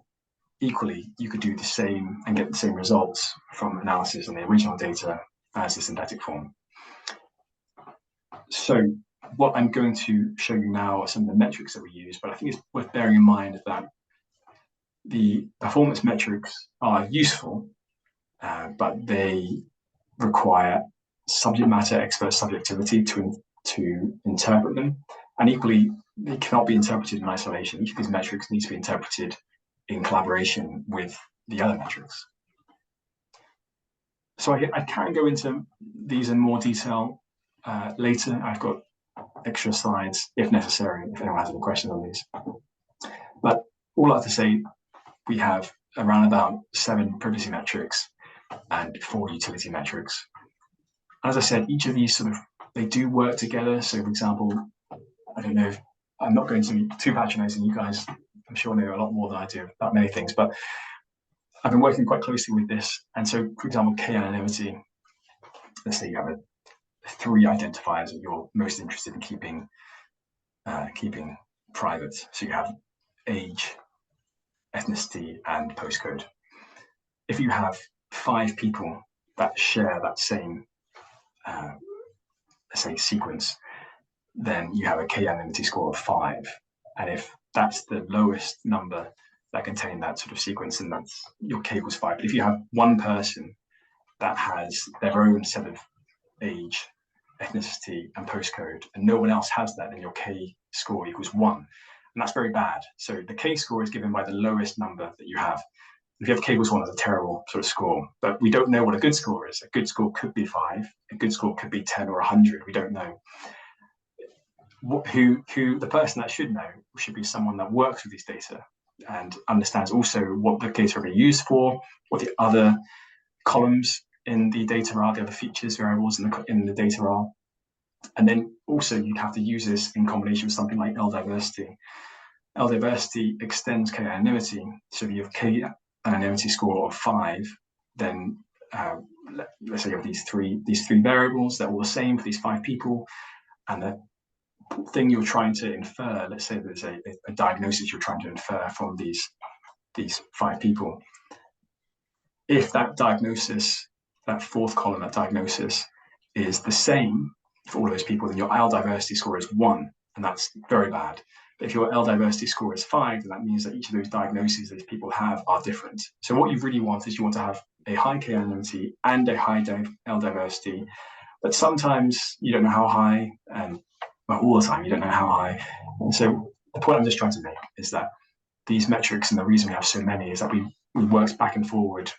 equally, you could do the same and get the same results from analysis on the original data as the synthetic form. So what I'm going to show you now are some of the metrics that we use, but I think it's worth bearing in mind that the performance metrics are useful, but they require subject matter expert subjectivity to interpret them. And equally, they cannot be interpreted in isolation. Each of these metrics needs to be interpreted in collaboration with the other metrics. So I can go into these in more detail later. I've got extra slides if necessary, if anyone has any questions on these. But all I have to say, we have around about 7 privacy metrics and 4 utility metrics. As I said, each of these they do work together. So for example, I don't know if I'm not going to be too patronizing. You guys, I'm sure, know a lot more than I do about many things, but I've been working quite closely with this. And so, for example, k-anonymity, let's say you have 3 identifiers that you're most interested in keeping private. So you have age, ethnicity, and postcode. If you have 5 people that share that same, let's say, sequence, then you have a k-anonymity score of 5. And if that's the lowest number that contain that sort of sequence, then that's your k equals 5. But if you have one person that has their own set of age, ethnicity, and postcode, and no one else has that, then your k score equals 1. And that's very bad. So the k score is given by the lowest number that you have. If you have k equals 1, that's a terrible sort of score. But we don't know what a good score is. A good score could be 5. A good score could be 10 or 100. We don't know. Who the person that should know should be someone that works with these data and understands also what the data are being used for, what the other columns in the data are, the other features, variables in the data are. And then also you'd have to use this in combination with something like L-diversity. L-diversity extends k-anonymity. So if you have k-anonymity score of 5, then let's say you have these three variables that are all the same for these 5 people, and the thing you're trying to infer, let's say there's a diagnosis you're trying to infer from these 5 people. If that diagnosis, that 4th column, that diagnosis is the same for all of those people, then your L-diversity score is 1, and that's very bad. But if your L-diversity score is 5, then that means that each of those diagnoses these people have are different. So what you really want is you want to have a high k-anonymity and a high L-diversity, but sometimes you don't know how high, and well, all the time you don't know how high. And so the point I'm just trying to make is that these metrics, and the reason we have so many, is that we worked back and forward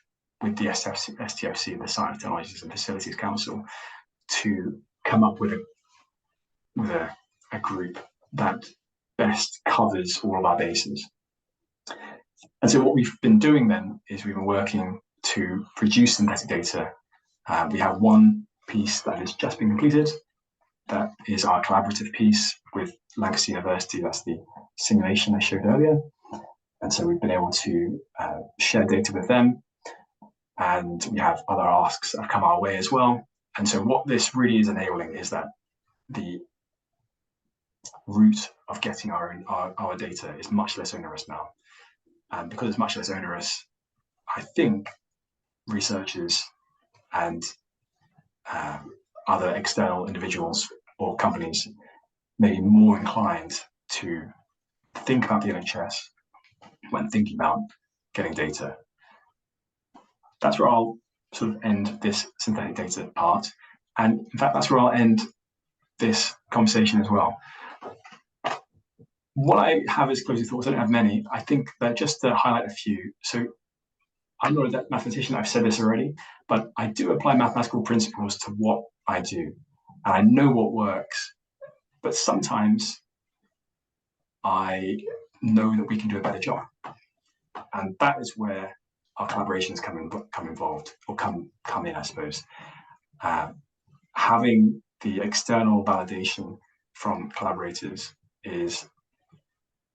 with the STFC, the Science, Technologies and Facilities Council, to come up with a group that best covers all of our bases. And so what we've been doing then is we've been working to produce synthetic data. We have one piece that has just been completed. That is our collaborative piece with Lancaster University. That's the simulation I showed earlier. And so we've been able to share data with them. And we have other asks that have come our way as well. And so what this really is enabling is that the route of getting our data is much less onerous now. And because it's much less onerous, I think researchers and other external individuals or companies may be more inclined to think about the NHS when thinking about getting data. That's where I'll sort of end this synthetic data part. And in fact, that's where I'll end this conversation as well. What I have as closing thoughts, I don't have many. I think that just to highlight a few. So I'm not a mathematician, I've said this already, but I do apply mathematical principles to what I do. And I know what works, but sometimes I know that we can do a better job. And that is where our collaborations come involved, or come in, I suppose. Having the external validation from collaborators is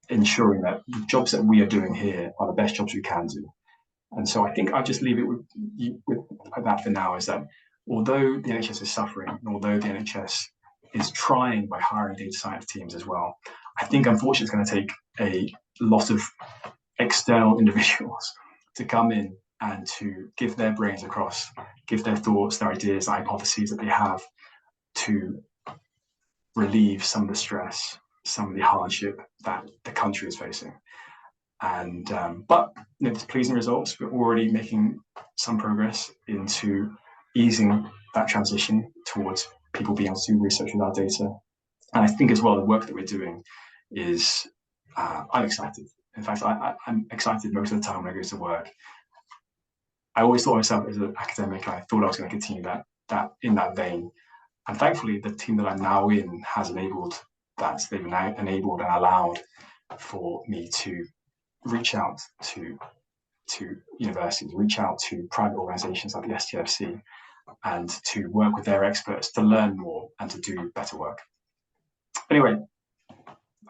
ensuring that the jobs that we are doing here are the best jobs we can do. And so I think I'll just leave it with that for now, is that although the NHS is suffering, and although the NHS is trying by hiring data science teams as well, I think unfortunately it's going to take a lot of external individuals to come in and to give their brains across, give their thoughts, their ideas, their hypotheses that they have, to relieve some of the stress, some of the hardship that the country is facing. And but there's pleasing results. We're already making some progress into easing that transition towards people being able to do research with our data. And I think as well, the work that we're doing is, I'm excited. In fact, I'm excited most of the time when I go to work. I always thought of myself as an academic, and I thought I was going to continue that in that vein. And thankfully, the team that I'm now in has enabled that. They've now enabled and allowed for me to reach out to universities, reach out to private organizations like the STFC, and to work with their experts to learn more and to do better work. Anyway,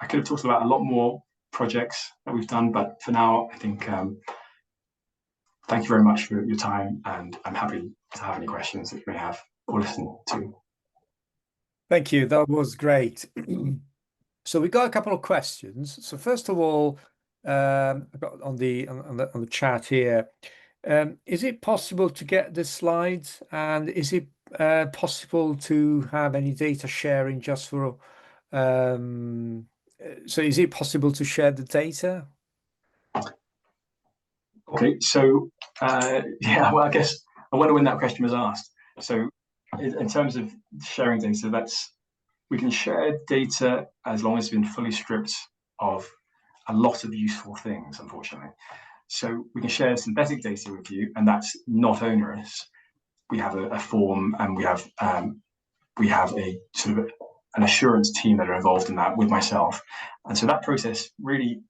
I could have talked about a lot more projects that we've done, but for now, I think thank you very much for your time, and I'm happy to have any questions that you may have or listen to. Thank you. That was great. So we got a couple of questions. So first of all, I've got on the chat here. Is it possible to get the slides, and is it possible to have any data sharing just for? So is it possible to share the data? Okay, so yeah, well, I guess I wonder when that question was asked. So in terms of sharing data, we can share data as long as it's been fully stripped of a lot of useful things, unfortunately. So we can share synthetic data with you, and that's not onerous. We have a form, and we have a sort of an assurance team that are involved in that with myself. And so that process really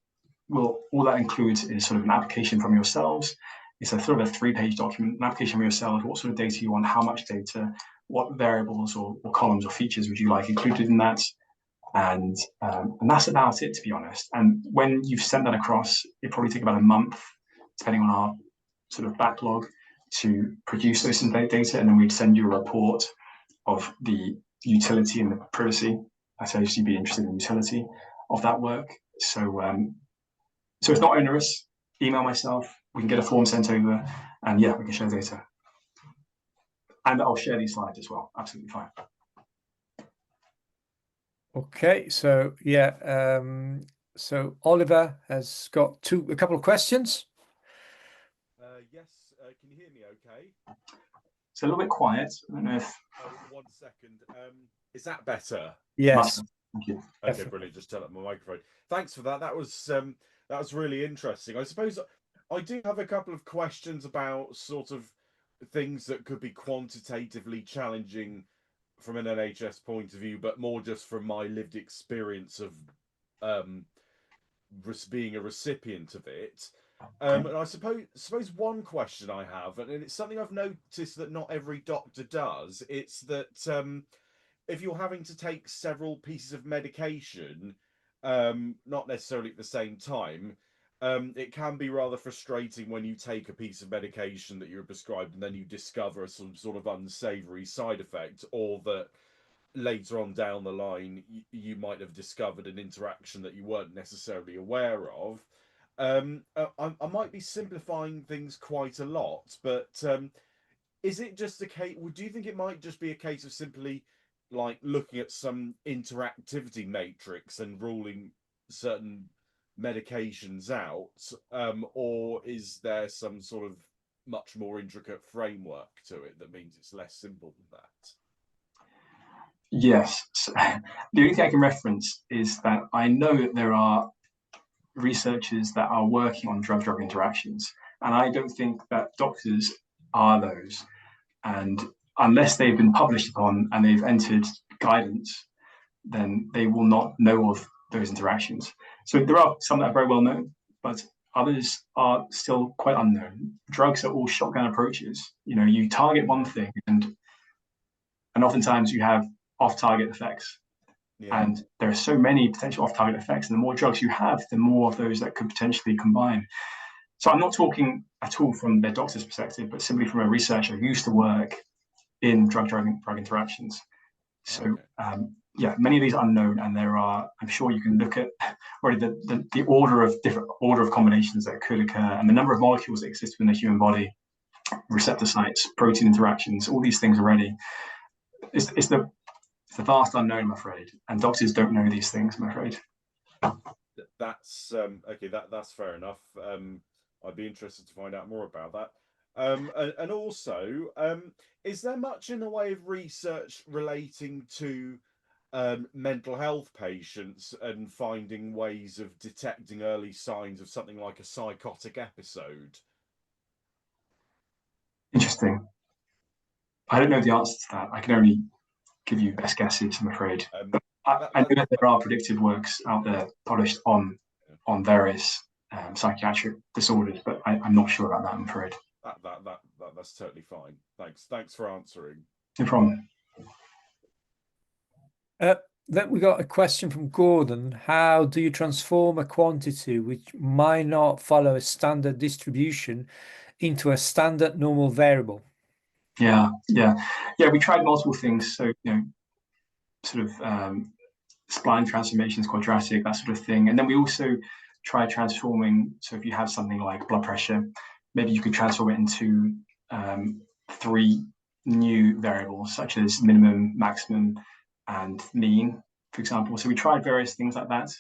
all that includes is sort of an application from yourselves. It's a sort of a 3-page document, an application from yourselves, what sort of data you want, how much data, what variables or columns or features would you like included in that. And that's about it, to be honest. And when you've sent that across, it probably take about a month, depending on our sort of backlog, to produce those synthetic data. And then we'd send you a report of the utility and the privacy. I suppose you'd be interested in the utility of that work. So it's not onerous. Email myself, we can get a form sent over, and yeah, we can share data. And I'll share these slides as well, absolutely fine. Okay, so yeah, so Oliver has got a couple of questions. Yes, can you hear me okay? It's a little bit quiet. I don't know if... Oh, 1 second. Is that better? Yes. Thank you. Okay, brilliant. Just turn up my microphone. Thanks for that. That was That's really interesting. I suppose I do have a couple of questions about sort of things that could be quantitatively challenging from an NHS point of view, but more just from my lived experience of um, being a recipient of it. And I suppose one question I have, and it's something I've noticed that not every doctor does, it's that if you're having to take several pieces of medication, not necessarily at the same time, it can be rather frustrating when you take a piece of medication that you're prescribed and then you discover some sort of unsavory side effect, or that later on down the line you might have discovered an interaction that you weren't necessarily aware of. I might be simplifying things quite a lot, but is it just a case? Do you think it might just be a case of simply like looking at some interactivity matrix and ruling certain medications out, or is there some sort of much more intricate framework to it that means it's less simple than that? Yes. So, the only thing I can reference is that I know that there are researchers that are working on drug-drug interactions, and I don't think that doctors are those. And unless they've been published upon and they've entered guidance, then they will not know of those interactions. So there are some that are very well known, but others are still quite unknown. Drugs are all shotgun approaches. You target one thing, and oftentimes you have off-target effects. Yeah. And there are so many potential off-target effects, and the more drugs you have, the more of those that could potentially combine. So I'm not talking at all from the doctor's perspective, but simply from a researcher who used to work in drug interactions. So yeah, many of these are unknown, and there are. I'm sure you can look at already the order of combinations that could occur, and the number of molecules that exist within the human body, receptor sites, protein interactions, all these things already. It's the vast unknown, I'm afraid, and doctors don't know these things, I'm afraid. That's okay. That's fair enough. I'd be interested to find out more about that. And also, is there much in the way of research relating to mental health patients and finding ways of detecting early signs of something like a psychotic episode? Interesting. I don't know the answer to that. I can only give you best guesses, I'm afraid. I know that there are predictive works out there published on various psychiatric disorders, but I'm not sure about that, I'm afraid. That's totally fine. Thanks for answering. No problem. Then we got a question from Gordon. How do you transform a quantity which might not follow a standard distribution into a standard normal variable? Yeah. We tried multiple things. So, sort of spline transformations, quadratic, that sort of thing. And then we also try transforming. So if you have something like blood pressure, maybe you could transform it into 3 new variables, such as minimum, maximum, and mean, for example. So we tried various things like that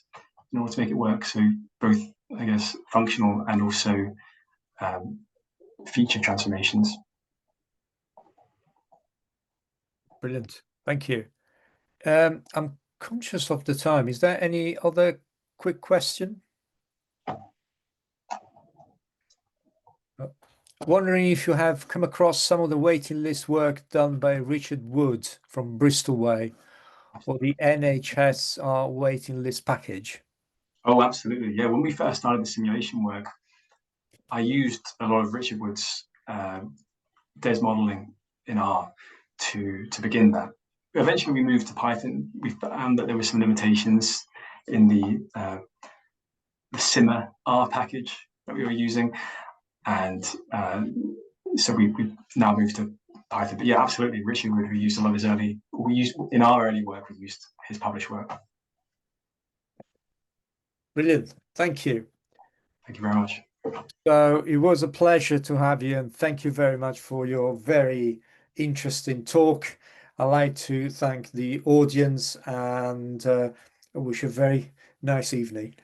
in order to make it work. So both, I guess, functional and also feature transformations. Brilliant. Thank you. I'm conscious of the time. Is there any other quick question? Wondering if you have come across some of the waiting list work done by Richard Wood from Bristol Way, or the NHS waiting list package. Oh, absolutely. Yeah, when we first started the simulation work, I used a lot of Richard Wood's DES modeling in R to begin that. Eventually, we moved to Python. We found that there were some limitations in the simmer R package that we were using, and so we now moved to Python. But yeah, absolutely, Richard Wood, we used a lot of his in our early work, we used his published work. Brilliant. Thank you. Thank you very much. So it was a pleasure to have you, and thank you very much for your very interesting talk. I'd like to thank the audience, and I wish you a very nice evening.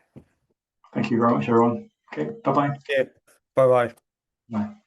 Thank you very much, everyone. Okay, bye-bye. Yeah. Bye-bye. Bye.